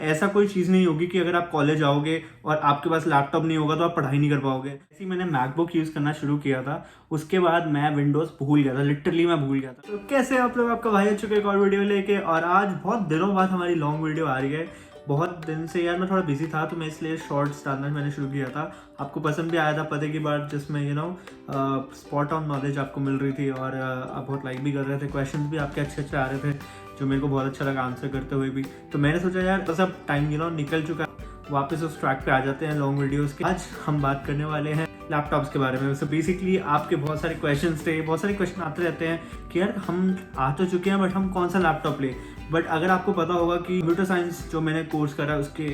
ऐसा कोई चीज़ नहीं होगी कि अगर आप कॉलेज आओगे और आपके पास लैपटॉप नहीं होगा तो आप पढ़ाई नहीं कर पाओगे। ऐसे ही मैंने मैकबुक यूज़ करना शुरू किया था, उसके बाद मैं विंडोज़ भूल गया था, लिटरली मैं भूल गया था। तो कैसे आप लोग, आपका भाई आ चुके एक और वीडियो लेके, और आज बहुत दिनों बाद हमारी लॉन्ग वीडियो आ रही है। बहुत दिन से यार मैं थोड़ा बिजी था तो मैं इसलिए शॉर्ट्स डालना मैंने शुरू किया था। आपको पसंद भी आया था पते की बात, जिसमें स्पॉट ऑन नॉलेज आपको मिल रही थी, और आप बहुत लाइक भी कर रहे थे, क्वेश्चंस भी आपके अच्छे अच्छे आ रहे थे जो मेरे को बहुत अच्छा लगा आंसर करते हुए भी। तो मैंने सोचा यार बस अब टाइम निकल चुका, वापस उस ट्रैक पे आ जाते हैं लॉन्ग वीडियोस के। आज हम बात करने वाले हैं लैपटॉप्स के बारे में। सो बेसिकली आपके बहुत सारे क्वेश्चंस थे, बहुत सारे क्वेश्चन आते रहते हैं कि यार हम आ तो चुके हैं बट हम कौन सा लैपटॉप ले। बट अगर आपको पता होगा कि कंप्यूटर साइंस जो मैंने कोर्स करा उसके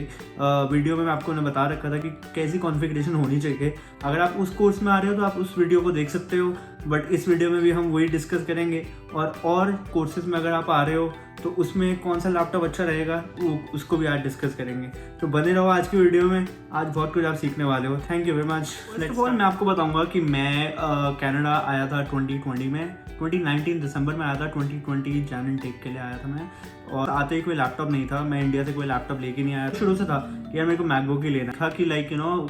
वीडियो में मैं आपको बता रखा था कि कैसी कॉन्फ़िगरेशन होनी चाहिए। अगर आप उस कोर्स में आ रहे हो तो आप उस वीडियो को देख सकते हो, बट इस वीडियो में भी हम वही डिस्कस करेंगे। और कोर्सेज में अगर आप आ रहे हो तो उसमें कौन सा लैपटॉप अच्छा रहेगा वो उसको भी आज डिस्कस करेंगे। तो बने रहो आज की वीडियो में, आज बहुत कुछ आप सीखने वाले हो। Thank you very much. First of all मैं आपको बताऊंगा कि मैं कनाडा आया था 2020 में, 2019 दिसंबर में आया था, 2020 जैन एंड टेक के लिए आया था मैं। और आते ही कोई लैपटॉप नहीं था, मैं इंडिया से कोई लैपटॉप लेके नहीं आया। शुरू से था कि यार मेरे को मैकबुक ही लेना था, कि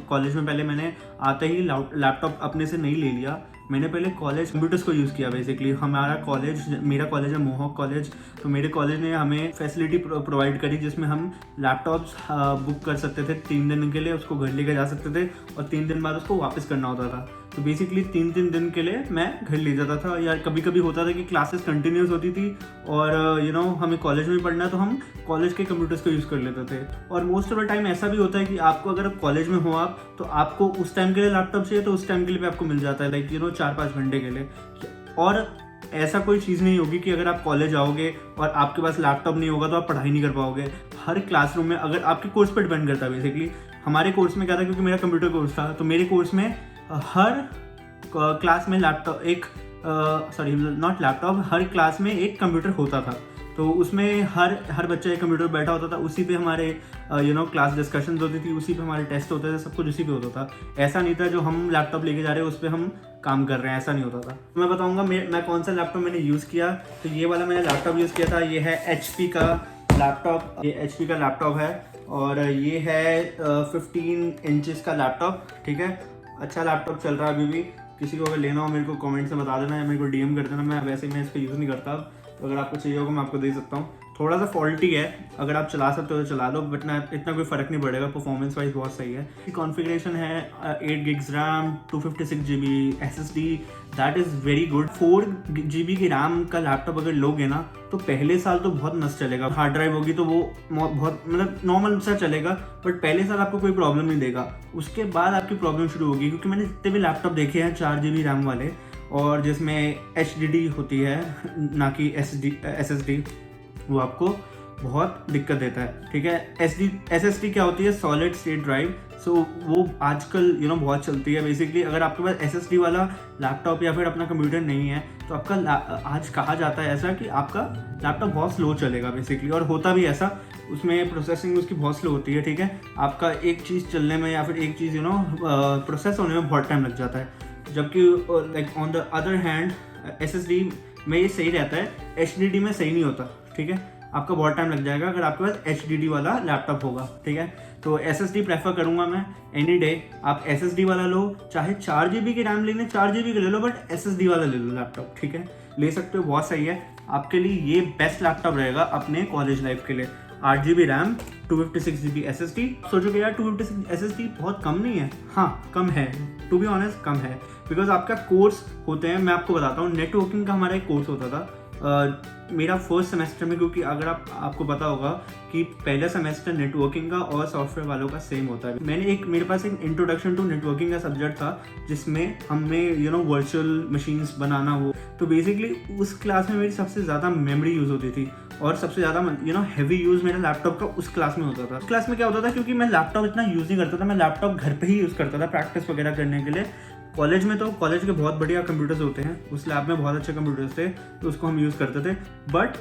कॉलेज में पहले मैंने आते ही लैपटॉप अपने से नहीं ले लिया। मैंने पहले कॉलेज कंप्यूटर्स को यूज़ किया। बेसिकली मेरा कॉलेज है मोहॉक कॉलेज, तो मेरे कॉलेज ने हमें फैसिलिटी प्रोवाइड करी जिसमें हम लैपटॉप्स बुक कर सकते थे 3 दिन के लिए, उसको घर लेकर जा सकते थे और 3 दिन बाद उसको वापस करना होता था। तो बेसिकली 3 दिन के लिए मैं घर ले जाता था। या कभी कभी होता था कि क्लासेस कंटिन्यूस होती थी और हमें कॉलेज में पढ़ना है तो हम कॉलेज के कंप्यूटर्स को यूज़ कर लेते थे। और मोस्ट ऑफ द टाइम ऐसा भी होता है कि आपको अगर कॉलेज में हो आप तो आपको उस टाइम के लिए लैपटॉप चाहिए तो उस टाइम के लिए भी आपको मिल जाता है, 4-5 घंटे के लिए। और ऐसा कोई चीज़ नहीं होगी कि अगर आप कॉलेज आओगे और आपके पास लैपटॉप नहीं होगा तो आप पढ़ाई नहीं कर पाओगे। हर क्लासरूम में, अगर आपके कोर्स पर डिपेंड करता है बेसिकली। हमारे कोर्स में क्या था, क्योंकि मेरा कंप्यूटर कोर्स था तो मेरे कोर्स में हर क्लास में हर क्लास में एक कंप्यूटर होता था। तो उसमें हर बच्चा एक कंप्यूटर बैठा होता था, उसी पे हमारे क्लास डिस्कशंस होती थी, उसी पे हमारे टेस्ट होते थे, सब कुछ उसी पे होता था। ऐसा नहीं था जो हम लैपटॉप लेके जा रहे हैं उस पर हम काम कर रहे हैं, ऐसा नहीं होता था। मैं बताऊंगा मैं कौन सा लैपटॉप मैंने यूज़ किया। तो ये वाला मैंने लैपटॉप यूज़ किया था, ये है HP का लैपटॉप, ये HP का लैपटॉप है और ये है 15 इंचेस का लैपटॉप। ठीक है, अच्छा लैपटॉप चल रहा है अभी भी। किसी को अगर लेना हो मेरे को कमेंट से बता देना या मेरे को DM कर देना। मैं इसका यूज़ नहीं करता, तो अगर आपको चाहिए होगा मैं आपको दे सकता हूँ। थोड़ा सा फॉल्टी है, अगर आप चला सकते हो तो चला लो, बट इतना कोई फ़र्क नहीं पड़ेगा, परफॉर्मेंस वाइज बहुत सही है। कॉन्फ़िगरेशन है 8 GB RAM, 256 GB SSD, that is very good. 4 GB की रैम का लैपटॉप अगर लोगे ना तो पहले साल तो बहुत मस्त चलेगा। हार्ड ड्राइव होगी तो वो बहुत नॉर्मल सा चलेगा, बट पहले साल आपको कोई प्रॉब्लम नहीं देगा। उसके बाद आपकी प्रॉब्लम शुरू होगी, क्योंकि मैंने जितने भी लैपटॉप देखे हैं 4 GB रैम वाले और जिसमें HDD होती है ना कि SSD, वो आपको बहुत दिक्कत देता है। ठीक है, SSD क्या होती है, सॉलिड स्टेट ड्राइव। सो वो आजकल बहुत चलती है। बेसिकली अगर आपके पास SSD वाला लैपटॉप या फिर अपना कंप्यूटर नहीं है तो आपका आज कहा जाता है ऐसा कि आपका लैपटॉप बहुत स्लो चलेगा बेसिकली, और होता भी ऐसा। उसमें प्रोसेसिंग उसकी बहुत स्लो होती है। ठीक है, आपका एक चीज़ चलने में या फिर एक चीज़ प्रोसेस होने में बहुत टाइम लग जाता है। जबकि like on the other hand SSD में ये सही रहता है, HDD में सही नहीं होता। ठीक है, आपका बहुत टाइम लग जाएगा अगर आपके पास HDD वाला लैपटॉप होगा। ठीक है, तो SSD प्रेफर करूंगा मैं एनी डे। आप SSD वाला लो, चाहे 4 GB की रैम लेने 4 GB का ले लो, बट SSD वाला ले लो लैपटॉप। ठीक है, ले सकते हो, बहुत सही है आपके लिए। ये बेस्ट लैपटॉप रहेगा अपने कॉलेज लाइफ के लिए। 8 GB रैम, 256 GB SSD। सोचोगे यार 256 SSD बहुत कम नहीं है? हाँ कम है, टू बी ऑनेस्ट कम है, बिकॉज आपका कोर्स होते हैं। मैं आपको बताता हूँ, नेटवर्किंग का हमारा एक कोर्स होता था मेरा फर्स्ट सेमेस्टर में, क्योंकि अगर आपको पता होगा कि पहला सेमेस्टर नेटवर्किंग का और सॉफ्टवेयर वालों का सेम होता है। मेरे पास एक इंट्रोडक्शन टू नेटवर्किंग का सब्जेक्ट था जिसमें हमें वर्चुअल मशीन्स बनाना हो। तो बेसिकली उस क्लास में मेरी सबसे ज़्यादा मेमोरी यूज़ होती थी और सबसे ज़्यादा हैवी यूज़ मेरा लैपटॉप का उस क्लास में होता था। उस क्लास में क्या होता था, क्योंकि मैं लैपटॉप इतना यूज़ नहीं करता था, मैं लैपटॉप घर पर ही यूज़ करता था प्रैक्टिस वगैरह करने के लिए। कॉलेज में तो कॉलेज के बहुत बढ़िया कंप्यूटर्स होते हैं, उस लैब में बहुत अच्छे कंप्यूटर्स थे तो उसको हम यूज़ करते थे। बट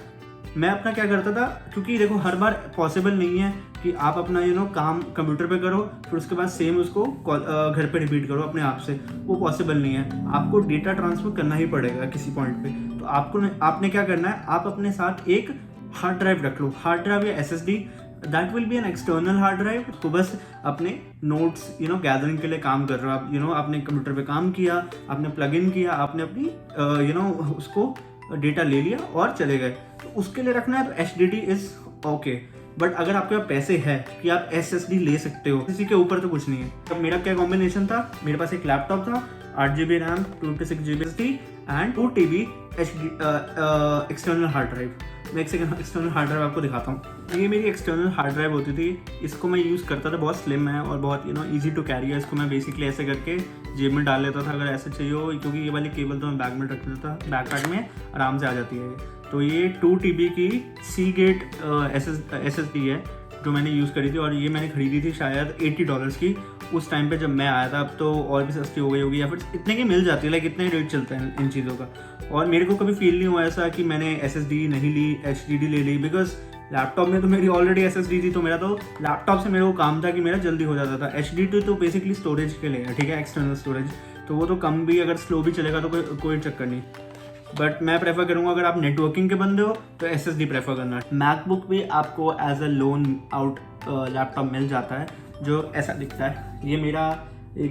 मैं अपना क्या करता था, क्योंकि देखो हर बार पॉसिबल नहीं है कि आप अपना काम कंप्यूटर पे करो फिर उसके बाद सेम उसको घर पे रिपीट करो अपने आप से, वो पॉसिबल नहीं है। आपको डेटा ट्रांसफर करना ही पड़ेगा किसी पॉइंट पे। तो आपने क्या करना है, आप अपने साथ एक हार्ड ड्राइव रख लो, हार्ड ड्राइव या SSD that will be an external hard drive. तो बस अपने नोट्स गैदरिंग के लिए काम कर रहे हो आप, आपने कंप्यूटर पे काम किया, आपने प्लग इन किया, आपने अपनी उसको डेटा ले लिया और चले गए। तो उसके लिए रखना है तो HDD इज ओके। बट अगर आपके पास पैसे है कि आप SSD ले सकते हो, किसी के ऊपर तो कुछ नहीं है। तब मेरा क्या कॉम्बिनेशन था, मेरे पास एक लैपटॉप था, 8GB RAM, 256GB SSD and 2TB external hard drive. मैं एक सेकंड एक्सटर्नल हार्ड ड्राइव आपको दिखाता हूँ। ये मेरी एक्सटर्नल हार्ड ड्राइव होती थी, इसको मैं यूज़ करता था, बहुत स्लिम है और बहुत ईजी टू कैरी है। इसको मैं बेसिकली ऐसे करके जेब में डाल लेता था अगर ऐसे चाहिए हो, क्योंकि ये वाली केबल तो मैं बैग में रख देता, बैकपैक में आराम से आ जाती है। तो ये 2TB की Seagate SSD है जो मैंने यूज़ करी थी, और ये मैंने खरीदी थी शायद $80 की उस टाइम पे जब मैं आया था। अब तो और भी सस्ती हो गई होगी, या फिर इतने की मिल जाती है, लाइक इतने रेट चलते हैं इन चीज़ों का। और मेरे को कभी फील नहीं हुआ ऐसा कि मैंने SSD नहीं ली, HDD ले ली, बिकॉज लैपटॉप में तो मेरी ऑलरेडी SSD थी। तो मेरा तो लैपटॉप से मेरे को काम था कि मेरा जल्दी हो जाता था। HDD तो बेसिकली स्टोरेज के लिए है, ठीक है, एक्सटर्नल स्टोरेज, तो वो तो कम भी अगर स्लो भी चलेगा तो कोई चक्कर नहीं। बट मैं प्रेफर करूँगा अगर आप नेटवर्किंग के बंदे हो तो SSD प्रेफर करना। मैकबुक भी आपको as a loan out laptop मिल जाता है जो ऐसा दिखता है। ये मेरा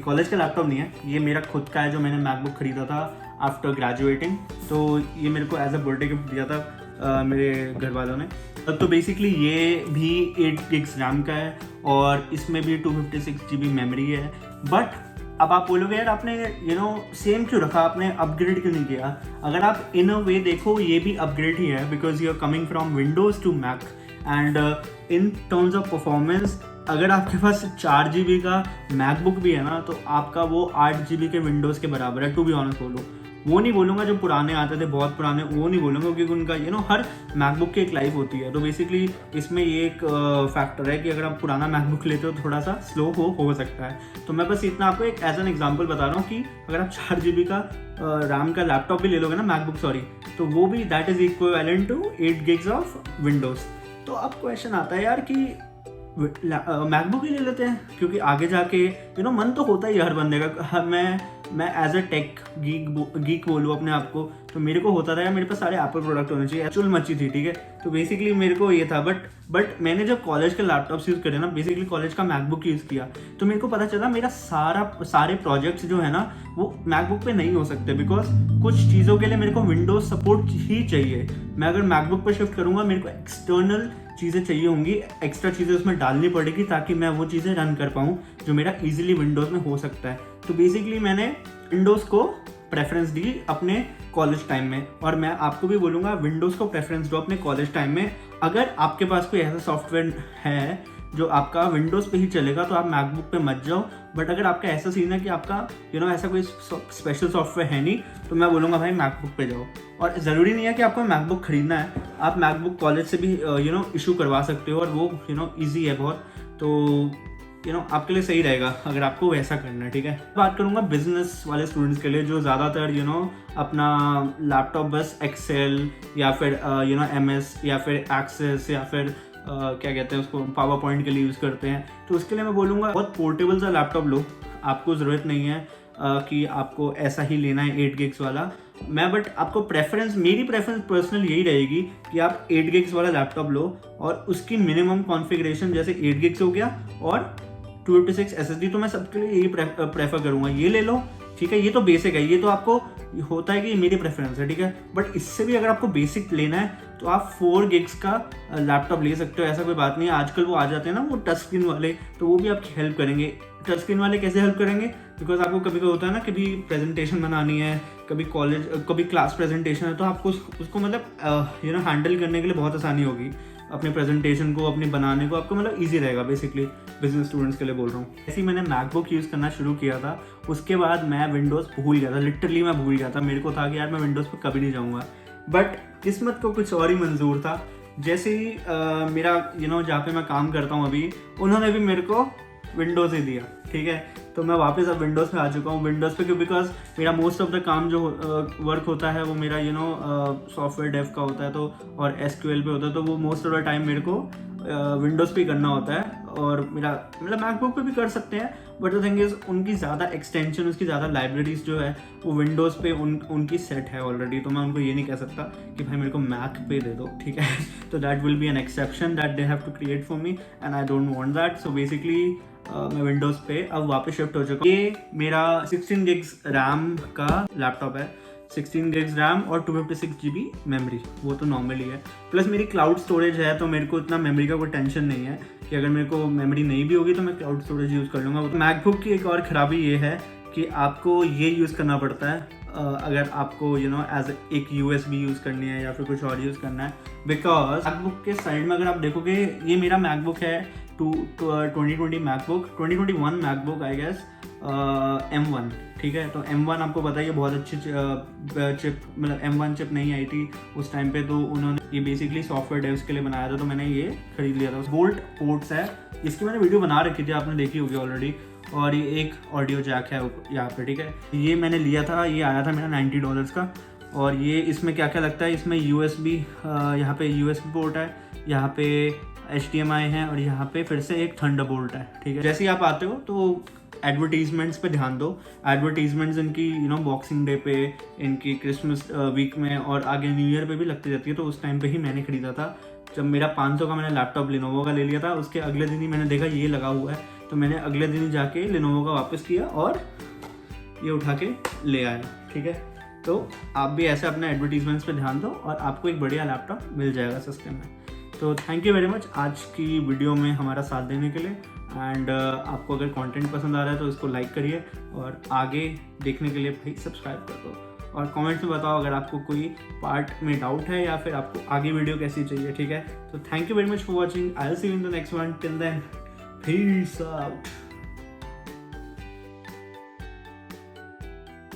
कॉलेज का लैपटॉप नहीं है, ये मेरा खुद का है जो मैंने मैकबुक खरीदा था आफ्टर ग्रेजुएटिंग। तो ये मेरे को एज अ बर्थडे गिफ्ट दिया था मेरे घर वालों ने। तो बेसिकली ये भी 8 GB रैम का है और इसमें भी 256GB मेमोरी है। बट अब आप बोलोगे यार आपने सेम क्यों रखा, आपने अपग्रेड क्यों नहीं किया? अगर आप इन अ वे देखो ये भी अपग्रेड ही है, because you are coming from Windows to Mac. And in terms of performance अगर आपके पास 4GB का मैकबुक भी है ना, तो आपका वो 8GB के विंडोज़ के बराबर है। टू बी ऑनेस्ट बोलो, वो नहीं बोलूँगा जो पुराने आते थे बहुत पुराने, वो नहीं बोलूँगा, क्योंकि उनका हर मैकबुक की एक लाइफ होती है। तो बेसिकली इसमें ये एक फैक्टर है कि अगर आप पुराना मैकबुक लेते हो तो थोड़ा सा स्लो हो सकता है। तो मैं बस इतना आपको एक एज एन एग्जांपल बता रहा हूँ कि अगर आप 4GB का रैम का लैपटॉप भी ले लोगे ना, मैकबुक सॉरी, तो वो भी that is equivalent to 8 GB of Windows. तो अब क्वेश्चन आता है यार कि मैकबुक ही ले लेते हैं, क्योंकि आगे जाके मन तो होता ही है हर बंदे का। मैं एज अ टेक गीक बोलूँ अपने आप को, तो मेरे को होता था यार मेरे पास सारे एप्पल प्रोडक्ट होने चाहिए, चुल मची थी, ठीक है। तो बेसिकली मेरे को ये था। बट मैंने जब कॉलेज के लैपटॉप्स यूज़ करे ना, बेसिकली कॉलेज का मैकबुक यूज़ किया, तो मेरे को पता चला मेरा सारे प्रोजेक्ट्स जो है ना वो मैकबुक पे नहीं हो सकते, बिकॉज कुछ चीज़ों के लिए मेरे को विंडोज़ सपोर्ट ही चाहिए। मैं अगर मैकबुक पर शिफ्ट करूँगा मेरे को एक्सटर्नल चीज़ें चाहिए होंगी, एक्स्ट्रा चीज़ें उसमें डालनी पड़ेगी ताकि मैं वो चीज़ें रन कर पाऊँ जो मेरा ईजिली विंडोज़ में हो सकता है। तो बेसिकली मैंने विंडोज़ को प्रेफरेंस दी अपने कॉलेज टाइम में, और मैं आपको भी बोलूँगा विंडोज़ को प्रेफरेंस दो अपने कॉलेज टाइम में। अगर आपके पास कोई ऐसा सॉफ्टवेयर है जो आपका विंडोज़ पे ही चलेगा तो आप मैकबुक पे मत जाओ। बट अगर आपका ऐसा सीन है कि आपका ऐसा कोई स्पेशल सॉफ्टवेयर है नहीं, तो मैं बोलूँगा भाई मैकबुक पे जाओ। और ज़रूरी नहीं है कि आपको मैकबुक खरीदना है, आप मैकबुक कॉलेज से भी इशू करवा सकते हो, और वो ईजी है बहुत। तो आपके लिए सही रहेगा अगर आपको वैसा करना है, ठीक है। बात करूँगा बिजनेस वाले स्टूडेंट्स के लिए जो ज़्यादातर अपना लैपटॉप बस एक्सेल या फिर MS या फिर एक्सेस या फिर क्या कहते हैं उसको पावर पॉइंट के लिए यूज़ करते हैं। तो उसके लिए मैं बोलूँगा बहुत पोर्टेबल सा लैपटॉप लो, आपको ज़रूरत नहीं है कि आपको ऐसा ही लेना है 8 GB वाला। बट आपको मेरी प्रेफरेंस पर्सनल यही रहेगी कि आप 8 GB वाला लैपटॉप लो, और उसकी मिनिमम कॉन्फ़िगरेशन जैसे 8 GB हो गया और 256 SSD, तो मैं सबके लिए यही प्रेफर करूँगा, ये ले लो, ठीक है। ये तो बेसिक है, ये तो आपको होता है कि ये मेरी प्रेफरेंस है, ठीक है। बट इससे भी अगर आपको बेसिक लेना है तो आप 4 GB का लैपटॉप ले सकते हो, ऐसा कोई बात नहीं है। आजकल वो आ जाते हैं ना वो टच स्क्रीन वाले, तो वो भी आपकी हेल्प करेंगे। टच स्क्रीन वाले कैसे हेल्प करेंगे? बिकॉज आपको कभी कभी होता है ना, कभी प्रेजेंटेशन बनानी है, कभी क्लास प्रेजेंटेशन है, तो आपको उसको मतलब हैंडल करने के लिए बहुत आसानी होगी। अपने प्रेजेंटेशन को अपने बनाने को आपको मतलब ईजी रहेगा। बेसिकली बिजनेस स्टूडेंट्स के लिए बोल रहा हूँ। ऐसे ही मैंने मैकबुक यूज़ करना शुरू किया था, उसके बाद मैं विंडोज़ भूल गया था, लिटरली मैं भूल गया था। मेरे को था कि यार मैं विंडोज़ पर कभी नहीं जाऊँगा, बट किस्मत को कुछ और ही मंजूर था। जैसे ही मेरा जहाँ पे मैं काम करता हूँ अभी, उन्होंने भी मेरे को विंडोज़ ही दिया, ठीक है। तो मैं वापस अब विंडोज़ पे आ चुका हूँ। विंडोज़ पे क्यों? बिकॉज मेरा मोस्ट ऑफ द काम जो वर्क होता है वो मेरा सॉफ्टवेयर डेव का होता है, तो और SQL पे होता है, तो वो मोस्ट ऑफ द टाइम मेरे को विंडोज़ पे करना होता है, और मेरा मतलब मैकबुक पे भी कर सकते हैं, बट द थिंग इज़ उनकी ज़्यादा एक्सटेंशन, उसकी ज़्यादा लाइब्रेरीज जो है वो विंडोज़ पे उनकी सेट है ऑलरेडी, तो मैं उनको ये नहीं कह सकता कि भाई मेरे को मैक पे दे दो, ठीक है। तो that will be an exception that they have to create for me and I don't want that. So basically मैं विंडोज़ पे अब वापस शिफ्ट हो चुका हूँ। ये मेरा 16 गिग्स रैम का लैपटॉप है, 16 गिग्स रैम और 256 GB मेमोरी, वो तो नॉर्मली है। प्लस मेरी क्लाउड स्टोरेज है, तो मेरे को इतना मेमोरी का कोई टेंशन नहीं है कि अगर मेरे को मेमोरी नहीं भी होगी तो मैं क्लाउड स्टोरेज यूज़ कर लूँगा। मैकबुक की एक और ख़राबी ये है कि आपको ये यूज़ करना पड़ता है अगर आपको एज एक USB यूज़ करनी है या फिर कुछ और यूज़ करना है, बिकॉज मैकबुक के साइड में अगर आप देखोगे, ये मेरा मैकबुक है 2020 MacBook, 2021 MacBook I guess, M1, ठीक है। तो M1 आपको पता है ये बहुत अच्छी चिप, मतलब M1 चिप नहीं आई थी उस टाइम पे, तो उन्होंने ये बेसिकली सॉफ्टवेयर डेव्स के लिए बनाया था, तो मैंने ये खरीद लिया था। वोल्ट पोर्ट्स है, इसकी मैंने वीडियो बना रखी थी, आपने देखी होगी ऑलरेडी, और ये एक ऑडियो जैक है यहाँ पे, ठीक है। ये मैंने लिया था, ये आया था मेरा $90 का, और ये इसमें क्या क्या लगता है, इसमें USB, यहाँ पे USB पोर्ट है, यहाँ पे HDMI है, और यहाँ पे फिर से एक थंडरबोल्ट है, ठीक है। जैसे ही आप आते हो तो एडवर्टीजमेंट्स पे ध्यान दो। एडवर्टीजमेंट्स इनकी बॉक्सिंग डे पे, इनकी क्रिसमस वीक में और आगे न्यू ईयर पे भी लगती रहती है, तो उस टाइम पे ही मैंने खरीदा था। जब मेरा 500 का मैंने लैपटॉप लिनोवो का ले लिया था, उसके अगले दिन ही मैंने देखा ये लगा हुआ है, तो मैंने अगले दिन ही जाके लिनोवो का वापस किया और ये उठा के ले आया, ठीक है। तो आप भी ऐसे अपने एडवर्टीजमेंट्स पे ध्यान दो और आपको एक बढ़िया लैपटॉप मिल जाएगा सस्ते में। तो थैंक यू वेरी मच आज की वीडियो में हमारा साथ देने के लिए, एंड आपको अगर कंटेंट पसंद आ रहा है तो इसको लाइक करिए, और आगे देखने के लिए भाई सब्सक्राइब कर दो, और कमेंट्स में बताओ अगर आपको कोई पार्ट में डाउट है या फिर आपको आगे वीडियो कैसी चाहिए, ठीक है। तो thank you very much for watching, I will see you in the next one, till then peace out.